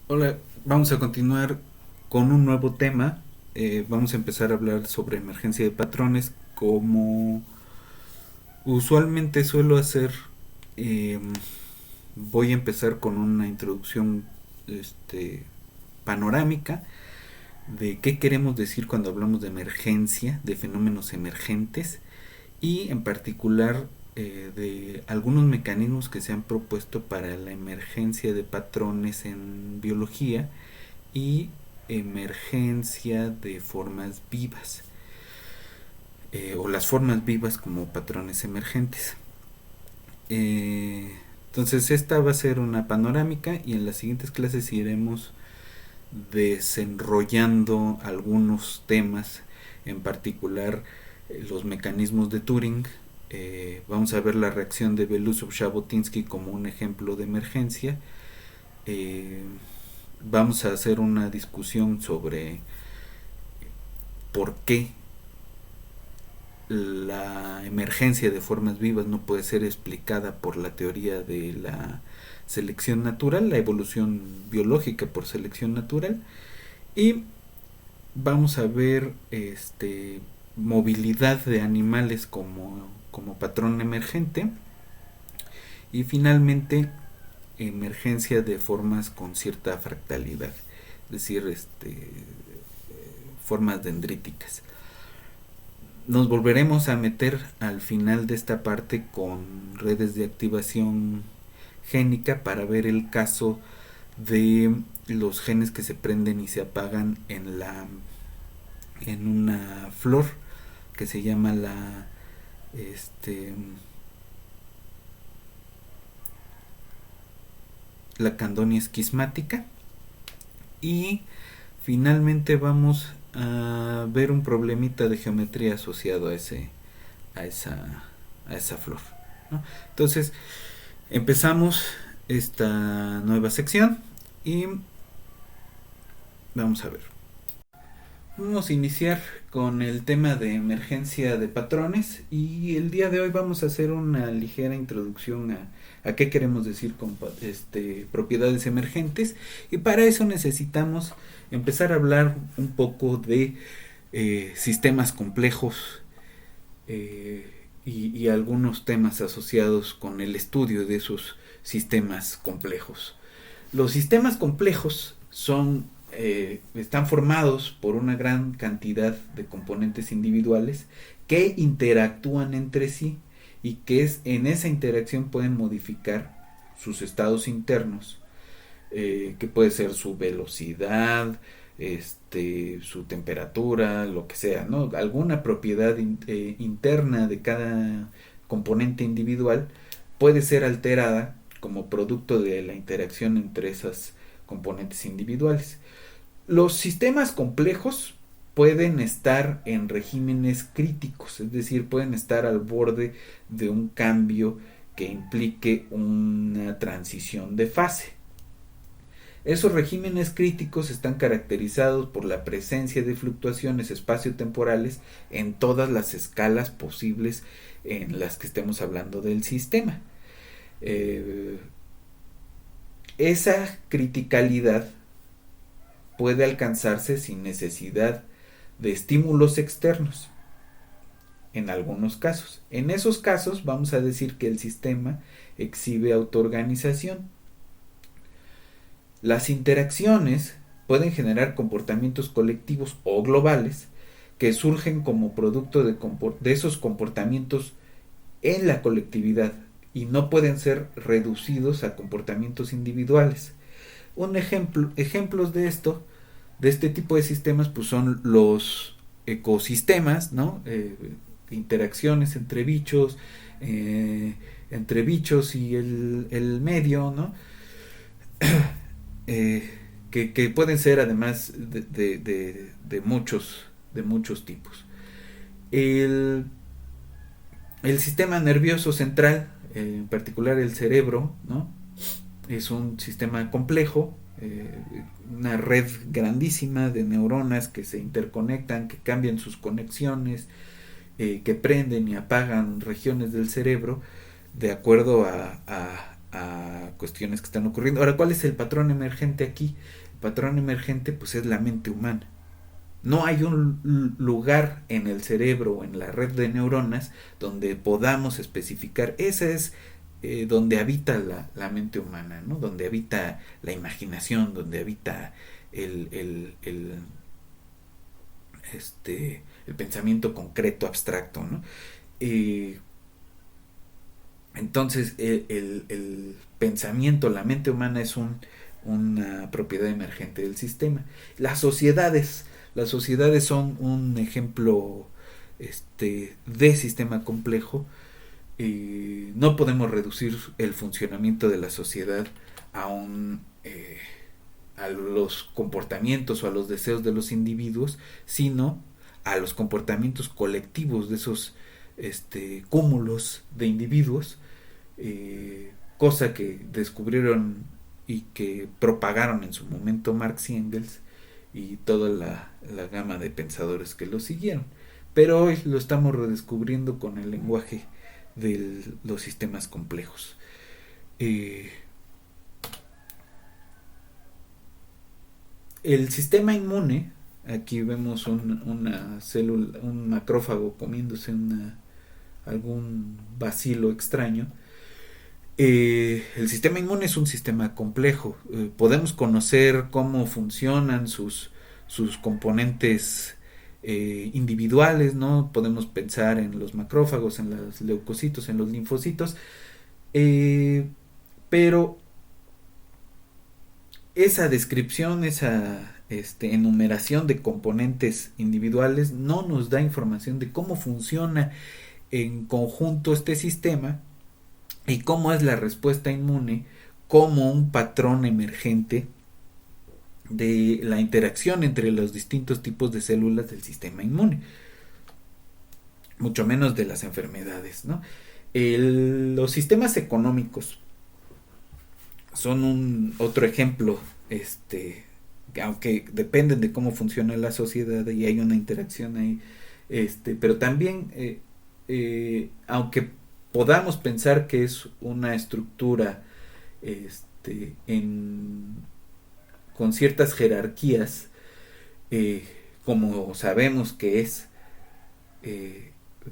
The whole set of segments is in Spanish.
Hola, vamos a continuar con un nuevo tema. Vamos a empezar a hablar sobre emergencia de patrones. Como usualmente suelo hacer, eh, voy a empezar con una introducción este, panorámica de qué queremos decir cuando hablamos de emergencia, de fenómenos emergentes y en particular de algunos mecanismos que se han propuesto para la emergencia de patrones en biología y emergencia de formas vivas o las formas vivas como patrones emergentes. Entonces esta va a ser una panorámica y en las siguientes clases iremos desenrollando algunos temas, en particular los mecanismos de Turing. Vamos a ver la reacción de Belousov-Jabotinsky como un ejemplo de emergencia. Eh, Vamos a hacer una discusión sobre por qué la emergencia de formas vivas no puede ser explicada por la teoría de la selección natural, la evolución biológica por selección natural. Y vamos a ver movilidad de animales como patrón emergente. Y finalmente, emergencia de formas con cierta fractalidad, es decir, formas dendríticas. Nos volveremos a meter al final de esta parte con redes de activación génica para ver el caso de los genes que se prenden y se apagan en una flor que se llama la candonia esquismática. Y finalmente vamos a ver un problemita de geometría asociado a esa, a esa flor, ¿no? Entonces empezamos esta nueva sección y vamos a ver. Vamos a iniciar con el tema de emergencia de patrones y el día de hoy vamos a hacer una ligera introducción a qué queremos decir con propiedades emergentes, y para eso necesitamos empezar a hablar un poco de sistemas complejos, y algunos temas asociados con el estudio de esos sistemas complejos. Los sistemas complejos están formados por una gran cantidad de componentes individuales que interactúan entre sí y que en esa interacción pueden modificar sus estados internos, que puede ser su velocidad, su temperatura, lo que sea, ¿no? Alguna propiedad interna de cada componente individual puede ser alterada como producto de la interacción entre esas componentes individuales. Los sistemas complejos pueden estar en regímenes críticos, es decir, pueden estar al borde de un cambio que implique una transición de fase. Esos regímenes críticos están caracterizados por la presencia de fluctuaciones espaciotemporales en todas las escalas posibles en las que estemos hablando del sistema. Eh, Esa criticalidad puede alcanzarse sin necesidad de estímulos externos en algunos casos. En esos casos vamos a decir que el sistema exhibe autoorganización. Las interacciones pueden generar comportamientos colectivos o globales que surgen como producto de esos comportamientos en la colectividad y no pueden ser reducidos a comportamientos individuales. Ejemplos de esto, de este tipo de sistemas, pues son los ecosistemas, ¿no? Interacciones entre bichos y el medio, ¿no? eh, que pueden ser además de muchos tipos. El, el sistema nervioso central, en particular el cerebro, ¿no? Es un sistema complejo, una red grandísima de neuronas que se interconectan, que cambian sus conexiones, que prenden y apagan regiones del cerebro de acuerdo a cuestiones que están ocurriendo. Ahora, ¿cuál es el patrón emergente aquí? El patrón emergente pues es la mente humana. No hay un lugar en el cerebro o en la red de neuronas donde podamos especificar. Ese es donde habita la mente humana, ¿no? Donde habita la imaginación, donde habita el el pensamiento concreto, abstracto, ¿no? Entonces, el pensamiento, la mente humana es una propiedad emergente del sistema. Las sociedades son un ejemplo de sistema complejo. No podemos reducir el funcionamiento de la sociedad a a los comportamientos o a los deseos de los individuos, sino a los comportamientos colectivos de esos cúmulos de individuos, cosa que descubrieron y que propagaron en su momento Marx y Engels y toda la gama de pensadores que lo siguieron. Pero hoy lo estamos redescubriendo con el lenguaje de los sistemas complejos. El sistema inmune, aquí vemos una célula, un macrófago comiéndose algún bacilo extraño. El sistema inmune es un sistema complejo. Podemos conocer cómo funcionan sus componentes individuales, ¿no? Podemos pensar en los macrófagos, en los leucocitos, en los linfocitos, pero esa descripción, esa enumeración de componentes individuales no nos da información de cómo funciona en conjunto este sistema y cómo es la respuesta inmune como un patrón emergente de la interacción entre los distintos tipos de células del sistema inmune, mucho menos de las enfermedades, ¿no? Los sistemas económicos son otro ejemplo, aunque dependen de cómo funciona la sociedad y hay una interacción ahí, pero también, aunque podamos pensar que es una estructura con ciertas jerarquías, como sabemos que es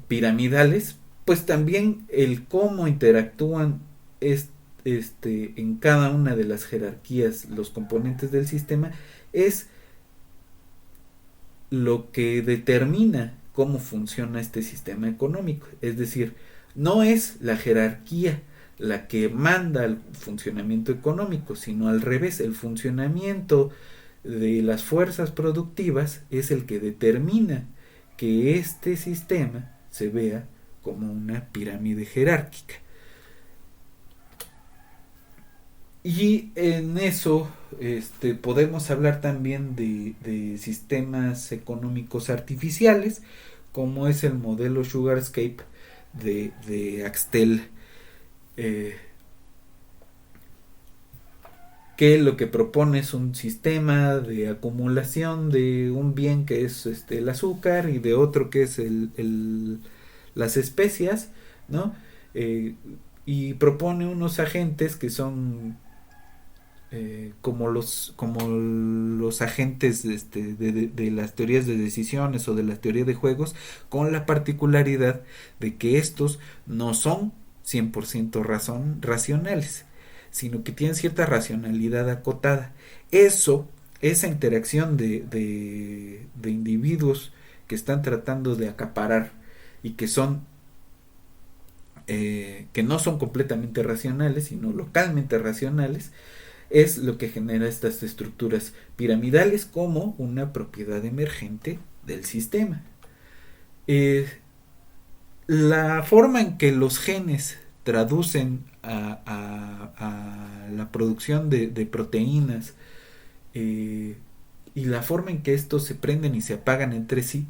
piramidales, pues también el cómo interactúan en cada una de las jerarquías los componentes del sistema es lo que determina cómo funciona este sistema económico. Es decir, no es la jerarquía la que manda el funcionamiento económico, sino al revés, el funcionamiento de las fuerzas productivas es el que determina que este sistema se vea como una pirámide jerárquica. Y en eso podemos hablar también de sistemas económicos artificiales, como es el modelo Sugarscape de Axtel, que lo que propone es un sistema de acumulación de un bien que es el azúcar y de otro que es las especias, ¿no? Y propone unos agentes que son como los agentes de las teorías de decisiones o de la teoría de juegos, con la particularidad de que estos no son 100% racionales, sino que tienen cierta racionalidad acotada. Esa interacción de individuos que están tratando de acaparar y que no son completamente racionales, sino localmente racionales, es lo que genera estas estructuras piramidales como una propiedad emergente del sistema. La forma en que los genes traducen a la producción de proteínas y la forma en que estos se prenden y se apagan entre sí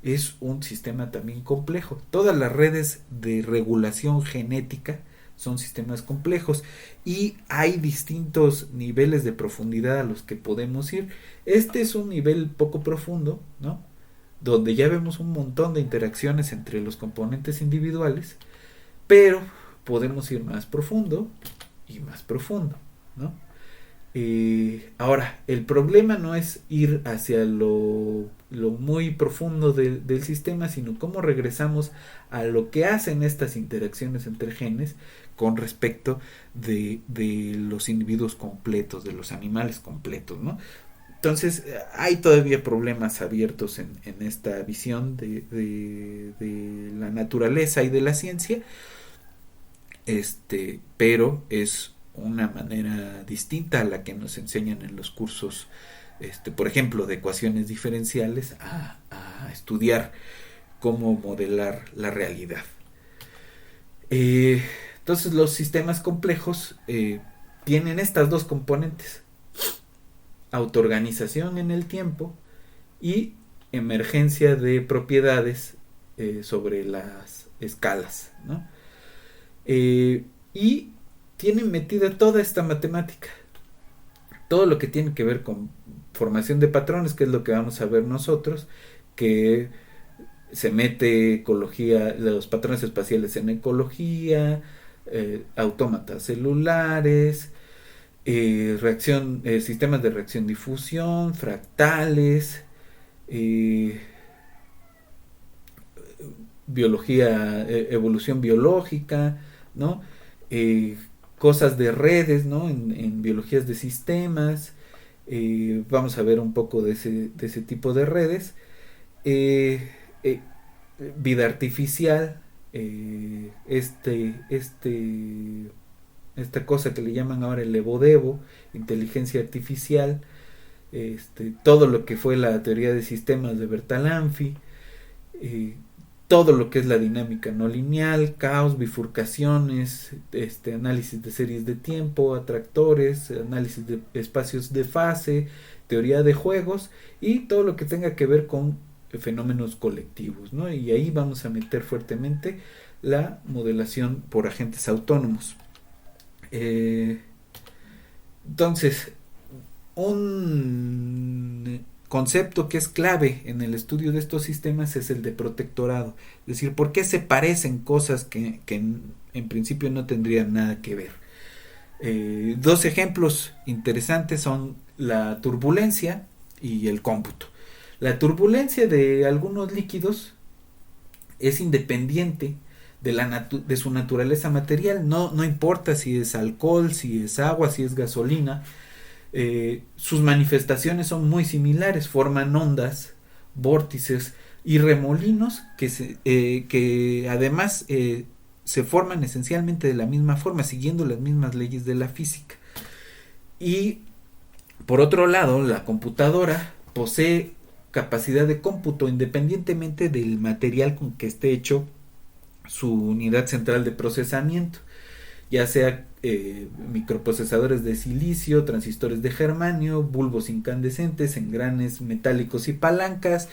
es un sistema también complejo. Todas las redes de regulación genética son sistemas complejos y hay distintos niveles de profundidad a los que podemos ir. Este es un nivel poco profundo, ¿no? Donde ya vemos un montón de interacciones entre los componentes individuales, pero podemos ir más profundo y más profundo, ¿no? Ahora, el problema no es ir hacia lo muy profundo del sistema, sino cómo regresamos a lo que hacen estas interacciones entre genes con respecto de los individuos completos, de los animales completos, ¿no? Entonces, hay todavía problemas abiertos en esta visión de la naturaleza y de la ciencia, pero es una manera distinta a la que nos enseñan en los cursos, por ejemplo, de ecuaciones diferenciales, a estudiar cómo modelar la realidad. Entonces, los sistemas complejos tienen estas dos componentes: autoorganización en el tiempo y emergencia de propiedades sobre las escalas, ¿no? Y tienen metida toda esta matemática, todo lo que tiene que ver con formación de patrones, que es lo que vamos a ver nosotros, que se mete ecología, los patrones espaciales en ecología, autómatas celulares, sistemas de reacción difusión, fractales, biología, evolución biológica, ¿no? Cosas de redes, ¿no? En biologías de sistemas. Vamos a ver un poco de ese tipo de redes. Vida artificial, esta cosa que le llaman ahora el evodevo, inteligencia artificial, todo lo que fue la teoría de sistemas de Bertalanffy, todo lo que es la dinámica no lineal, caos, bifurcaciones, análisis de series de tiempo, atractores, análisis de espacios de fase, teoría de juegos y todo lo que tenga que ver con fenómenos colectivos, ¿no? Y ahí vamos a meter fuertemente la modelación por agentes autónomos. Entonces, un concepto que es clave en el estudio de estos sistemas es el de protectorado. Es decir, ¿por qué se parecen cosas que en principio no tendrían nada que ver? Dos ejemplos interesantes son la turbulencia y el cómputo. La turbulencia de algunos líquidos es independiente de su naturaleza material. No importa si es alcohol, si es agua, si es gasolina. Sus manifestaciones son muy similares, forman ondas, vórtices y remolinos que además se forman esencialmente de la misma forma, siguiendo las mismas leyes de la física. Y por otro lado, la computadora posee capacidad de cómputo independientemente del material con que esté hecho su unidad central de procesamiento, ya sea microprocesadores de silicio, transistores de germanio, bulbos incandescentes, engranes metálicos y palancas,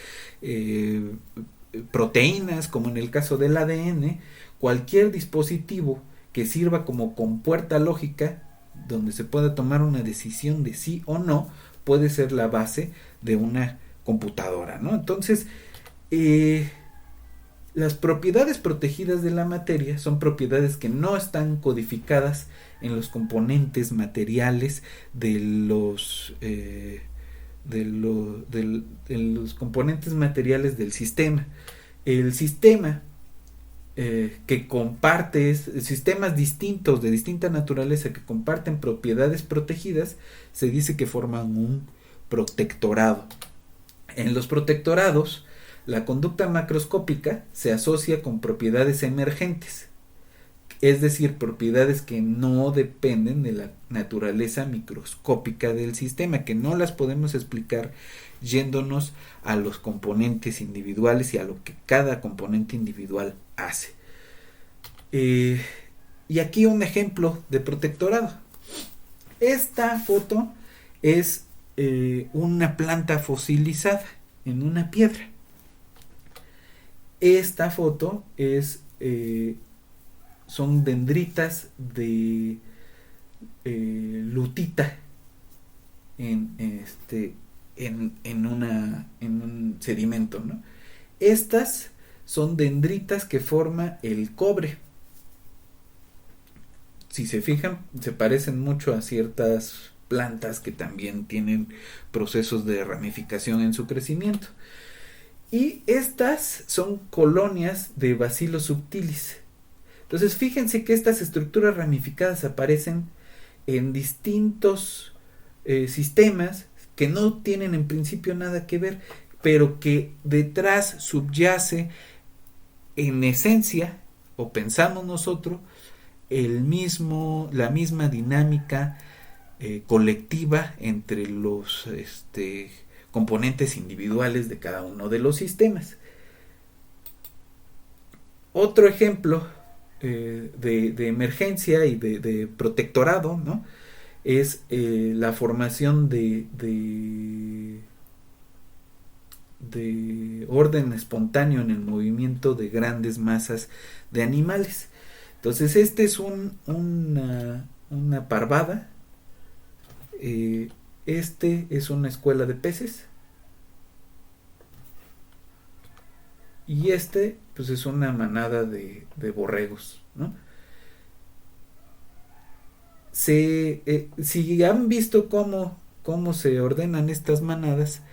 proteínas, como en el caso del ADN. Cualquier dispositivo que sirva como compuerta lógica, donde se pueda tomar una decisión de sí o no, puede ser la base de una computadora, ¿no? Entonces, las propiedades protegidas de la materia son propiedades que no están codificadas en los componentes materiales de los componentes materiales del sistema. El sistema que comparte sistemas distintos de distinta naturaleza que comparten propiedades protegidas, se dice que forman un protectorado. En los protectorados, la conducta macroscópica se asocia con propiedades emergentes, es decir, propiedades que no dependen de la naturaleza microscópica del sistema, que no las podemos explicar yéndonos a los componentes individuales y a lo que cada componente individual hace. Y aquí un ejemplo de protectorado. Esta foto es una planta fosilizada en una piedra. Esta foto son dendritas de lutita en un sedimento, ¿no? Estas son dendritas que forma el cobre. si se fijan, se parecen mucho a ciertas plantas que también tienen procesos de ramificación en su crecimiento. Y estas son colonias de Bacillus subtilis. Entonces fíjense que estas estructuras ramificadas aparecen en distintos sistemas que no tienen en principio nada que ver, pero que detrás subyace en esencia, o pensamos nosotros, la misma dinámica colectiva entre los componentes individuales de cada uno de los sistemas. Otro ejemplo de emergencia y de protectorado, ¿no?, es la formación de orden espontáneo en el movimiento de grandes masas de animales. Entonces este es una parvada, este es una escuela de peces, y este pues es una manada de borregos, ¿no? Si han visto cómo se ordenan estas manadas,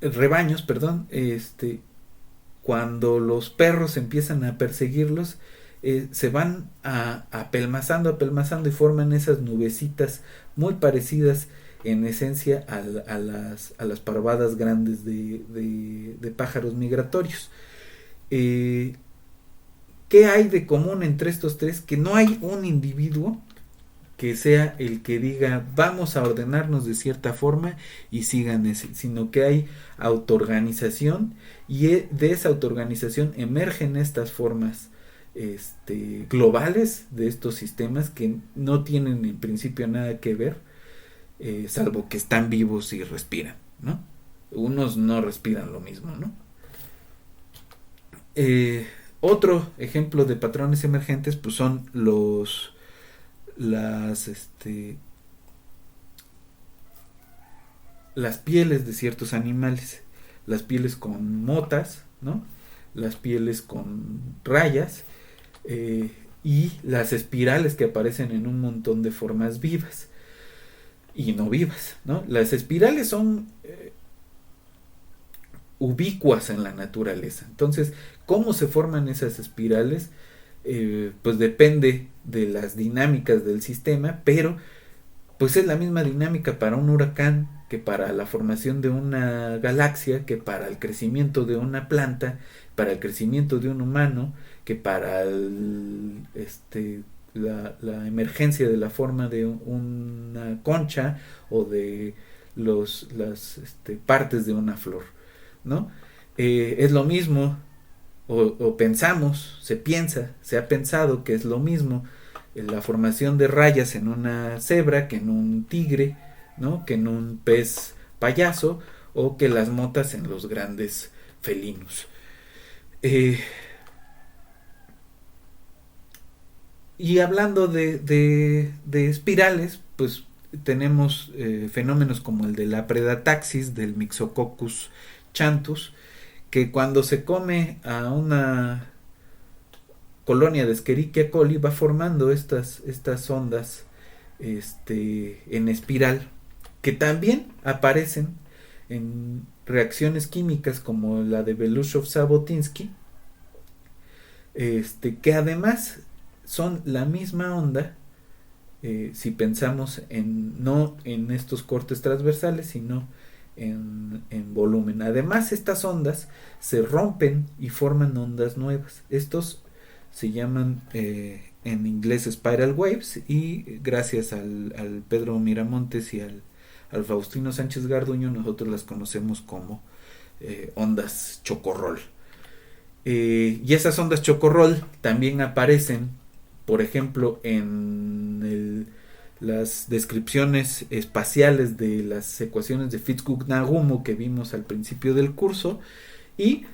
rebaños, perdón, cuando los perros empiezan a perseguirlos, se van apelmazando y forman esas nubecitas muy parecidas en esencia a las parvadas grandes de pájaros migratorios. ¿Qué hay de común entre estos tres? Que no hay un individuo que sea el que diga vamos a ordenarnos de cierta forma y sigan ese, sino que hay autoorganización, y de esa autoorganización emergen estas formas globales de estos sistemas que no tienen en principio nada que ver, salvo que están vivos y respiran, ¿no? Unos no respiran lo mismo, ¿no? Otro ejemplo de patrones emergentes pues son las pieles de ciertos animales, las pieles con motas, ¿no?, las pieles con rayas, y las espirales que aparecen en un montón de formas vivas y no vivas, ¿no? Las espirales son ubicuas en la naturaleza. Entonces, ¿cómo se forman esas espirales? Pues depende de las dinámicas del sistema, pero pues es la misma dinámica para un huracán que para la formación de una galaxia, que para el crecimiento de una planta, para el crecimiento de un humano, que para la emergencia de la forma de una concha o de las partes de una flor, ¿no? Es lo mismo, o pensamos, se ha pensado que es lo mismo la formación de rayas en una cebra que en un tigre, ¿no?, que en un pez payaso, o que las motas en los grandes felinos. Y hablando de espirales, pues tenemos fenómenos como el de la predataxis del Myxococcus chanthus, que cuando se come a una colonia de Escherichia coli va formando estas ondas en espiral, que también aparecen en reacciones químicas como la de Belousov-Zhabotinsky, que además son la misma onda, si pensamos no en estos cortes transversales, sino en volumen. Además, estas ondas se rompen y forman ondas nuevas. Estos se llaman en inglés spiral waves, y gracias al Pedro Miramontes y al Faustino Sánchez Garduño nosotros las conocemos como ondas chocorrol. Y esas ondas chocorrol también aparecen, por ejemplo, en las descripciones espaciales de las ecuaciones de Fitzhugh-Nagumo que vimos al principio del curso, y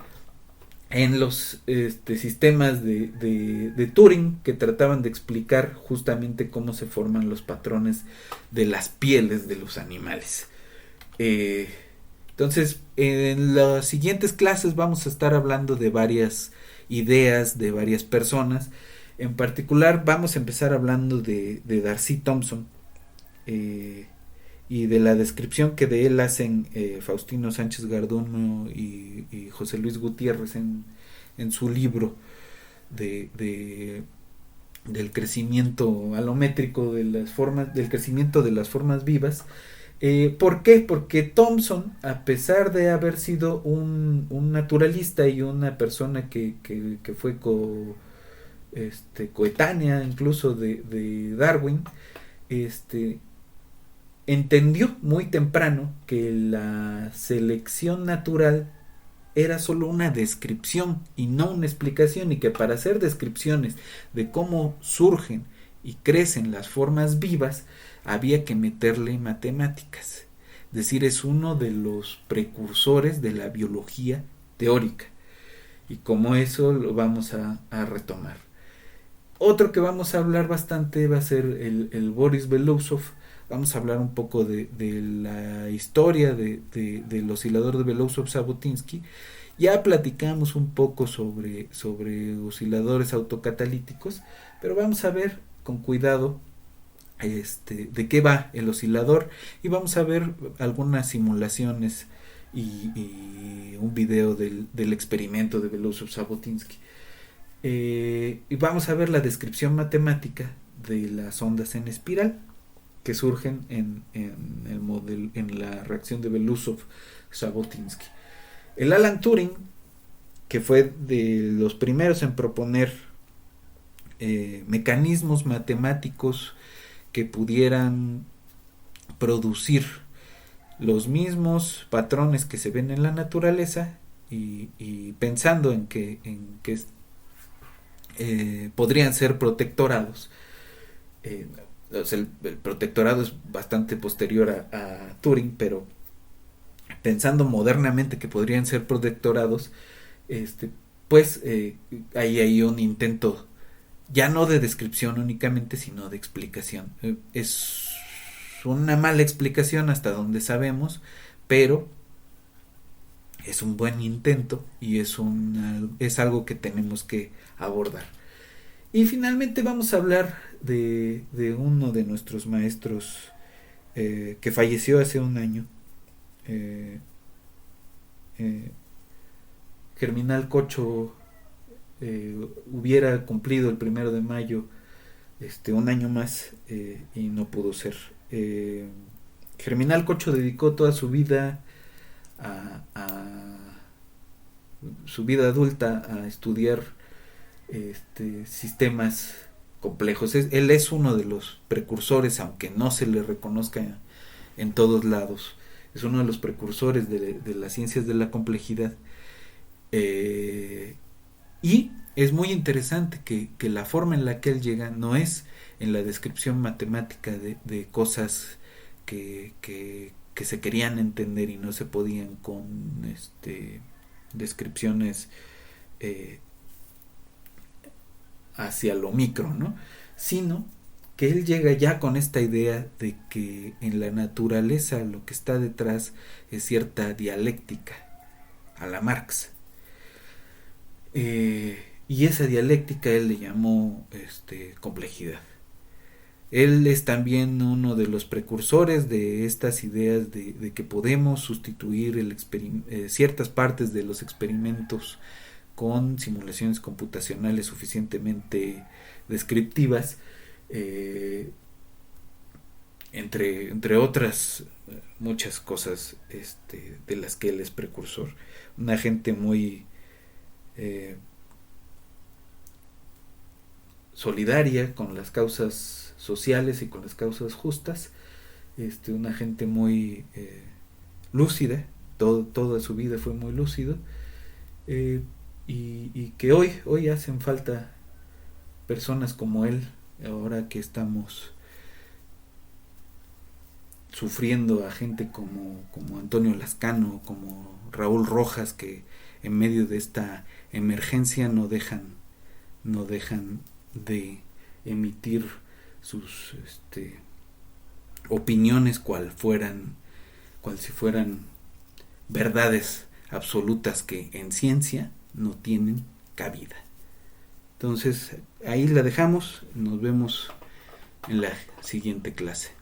en los sistemas de Turing, que trataban de explicar justamente cómo se forman los patrones de las pieles de los animales. Entonces, en las siguientes clases vamos a estar hablando de varias ideas de varias personas. En particular vamos a empezar hablando de D'Arcy Thompson, y de la descripción que de él hacen Faustino Sánchez Garduño y José Luis Gutiérrez en su libro del crecimiento alométrico de las formas, del crecimiento de las formas vivas. ¿Por qué? Porque Thompson, a pesar de haber sido un naturalista y una persona que fue coetánea incluso de Darwin, entendió muy temprano que la selección natural era solo una descripción y no una explicación, y que para hacer descripciones de cómo surgen y crecen las formas vivas había que meterle matemáticas. Es decir, es uno de los precursores de la biología teórica, y como eso lo vamos a retomar. Otro que vamos a hablar bastante va a ser el Boris Belousov. Vamos a hablar un poco de la historia del oscilador de Belousov-Zhabotinsky. Ya platicamos un poco sobre osciladores autocatalíticos, pero vamos a ver con cuidado de qué va el oscilador, y vamos a ver algunas simulaciones y un video del experimento de Belousov-Zhabotinsky. Y vamos a ver la descripción matemática de las ondas en espiral que surgen en la reacción de Belousov-Zhabotinsky. El Alan Turing, que fue de los primeros en proponer mecanismos matemáticos que pudieran producir los mismos patrones que se ven en la naturaleza, y pensando en que podrían ser protectorados. O sea, el protectorado es bastante posterior a Turing, pero pensando modernamente que podrían ser protectorados, pues hay un intento ya no de descripción únicamente, sino de explicación. Es una mala explicación hasta donde sabemos, pero es un buen intento y es algo que tenemos que abordar. Y finalmente vamos a hablar de uno de nuestros maestros que falleció hace un año, Germinal Cocho. Hubiera cumplido el 1 de mayo un año más, y no pudo ser. Germinal Cocho dedicó toda su vida su vida adulta a estudiar sistemas complejos. Él es uno de los precursores, aunque no se le reconozca en todos lados. Es uno de los precursores de las ciencias de la complejidad. Y es muy interesante que la forma en la que él llega no es en la descripción matemática de cosas que se querían entender y no se podían con descripciones hacia lo micro, ¿no? Sino que él llega ya con esta idea de que en la naturaleza lo que está detrás es cierta dialéctica, a la Marx. Y esa dialéctica él le llamó complejidad. Él es también uno de los precursores de estas ideas de que podemos sustituir ciertas partes de los experimentos con simulaciones computacionales suficientemente descriptivas, entre otras muchas cosas de las que él es precursor. Una gente muy solidaria con las causas sociales y con las causas justas, una gente muy lúcida, toda su vida fue muy lúcido, y que hoy hacen falta personas como él, ahora que estamos sufriendo a gente como Antonio Lascano, como Raúl Rojas, que en medio de esta emergencia no dejan de emitir sus opiniones cual si fueran verdades absolutas que en ciencia no tienen cabida. Entonces, ahí la dejamos. Nos vemos en la siguiente clase.